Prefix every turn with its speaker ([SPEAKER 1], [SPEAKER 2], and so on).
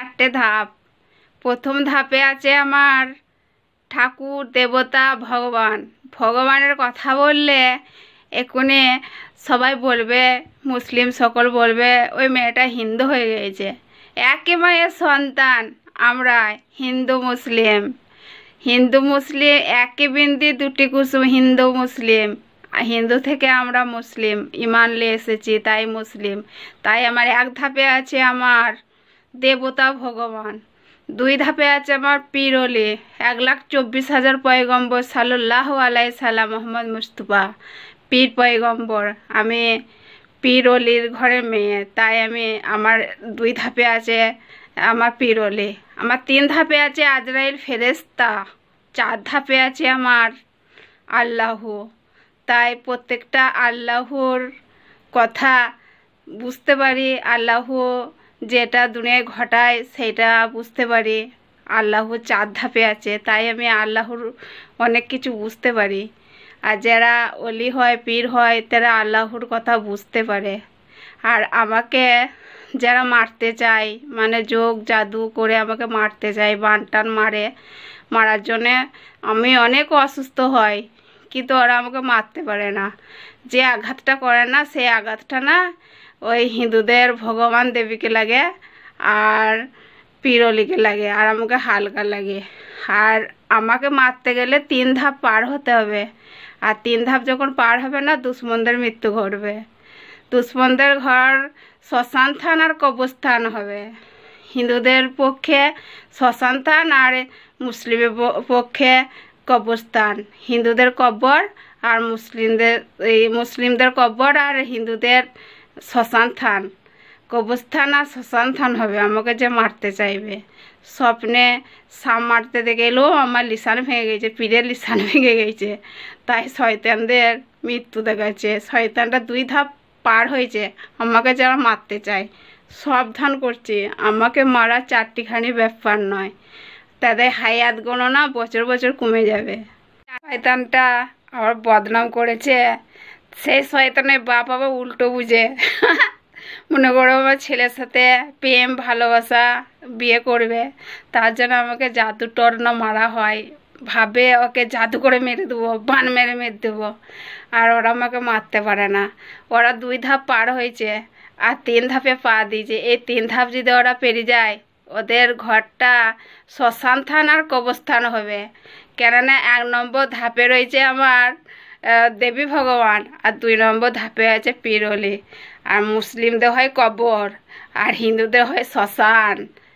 [SPEAKER 1] চারটে ধাপ। প্রথম ধাপে আছে আমার ঠাকুর দেবতা ভগবান। ভগবানের কথা বললে এক্ষুনি সবাই বলবে, মুসলিম সকল বলবে ওই মেয়েটা হিন্দু হয়ে গিয়েছে। একই মায়ের সন্তান আমরা, হিন্দু মুসলিম। হিন্দু মুসলিম একই বিন্দি দুটি কুসুম, হিন্দু মুসলিম। হিন্দু থেকে আমরা মুসলিম, ইমান নিয়ে এসেছি তাই মুসলিম। তাই আমার এক ধাপে আছে আমার দেবতা ভগবান, দুই ধাপে আছে আমার পীর অলি, 1,24,000 পয়গম্বর সাল্লাল্লাহু আলাইহি সাল্লাম মোহাম্মদ মুস্তফা পীর পয়গম্বর। আমি পীর অলির ঘরের মেয়ে, তাই আমার দুই ধাপে আছে আমার পীর অলি। আমার তিন ধাপে আছে আজরাইল ফেরেশতা, চার ধাপে আছে আমার আল্লাহ। তাই প্রত্যেকটা আল্লাহর কথা বুঝতে পারি, আল্লাহ যেটা দুনিয়ায় ঘটায় সেটা বুঝতে পারি। আল্লাহ চার ধাপে আছে, তাই আমি আল্লাহর অনেক কিছু বুঝতে পারি। আর যারা অলি হয়, পীর হয়, তারা আল্লাহর কথা বুঝতে পারে। আর আমাকে যারা মারতে চায়, মানে যোগ জাদু করে আমাকে মারতে চায়, বানটান মারার জন্যে আমি অনেক অসুস্থ হই, কিন্তু ওরা আমাকে মারতে পারে না। যে আঘাতটা করে না, সেই আঘাতটা না ওই হিন্দুদের ভগবান দেবীকে লাগে আর পীর অলিকে লাগে, আর আমাকে হালকা লাগে। আর আমাকে মারতে গেলে 3 ধাপ পার হতে হবে, আর 3 ধাপ যখন পার হবে না, দুশ্মনদের মৃত্যু ঘটবে। দুশ্মনদের ঘর শ্মশান থান আর কবরস্থান হবে। হিন্দুদের পক্ষে শ্মশান থান আর মুসলিমের পক্ষে কবরস্থান। হিন্দুদের কবর আর মুসলিমদের কবর আর হিন্দুদের শ্মশান থান, কবরস্থান আর শ্মশান থান হবে। আমাকে যে মারতে চাইবে, স্বপ্নে সাপ মারতে গেলেও আমার লিসান ভেঙে গেছে, পীরের লিসান ভেঙে গেছে। তাই শয়তানদের মৃত্যু দেখাচ্ছে। শয়তানটা 2 ধাপ পার হয়েছে, আমাকে যারা মারতে চায় সাবধান করছি, আমাকে মারা 4টিখানি ব্যাপার নয়। তাদের হায়াত গণনা বছর বছর কমে যাবে। শয়তানটা আবার বদনাম করেছে, সেই শয়তানের বাপ আবার উল্টো বুঝে মনে করো আমার ছেলের সাথে প্রেম ভালোবাসা বিয়ে করবে, তার জন্য আমাকে জাদু টর্না মারা হয়। ভাবে ওকে জাদু করে মেরে দেবো, বান মেরে দেবো। আর ওরা আমাকে মারতে পারে না। ওরা 2 ধাপ পার হয়েছে আর 3 ধাপে পা দিয়েছে। এই 3 ধাপ যদি ওরা পেরিয়ে যায়, ওদের ঘরটা শ্মশান থান আর কবরস্থান হবে। কেননা 1 নম্বর ধাপে রয়েছে আমার দেবী ভগবান, আর 2 নম্বর ধাপে আছে পীর অলি। আর মুসলিমদের হয় কবর আর হিন্দুদের হয় শ্মশান।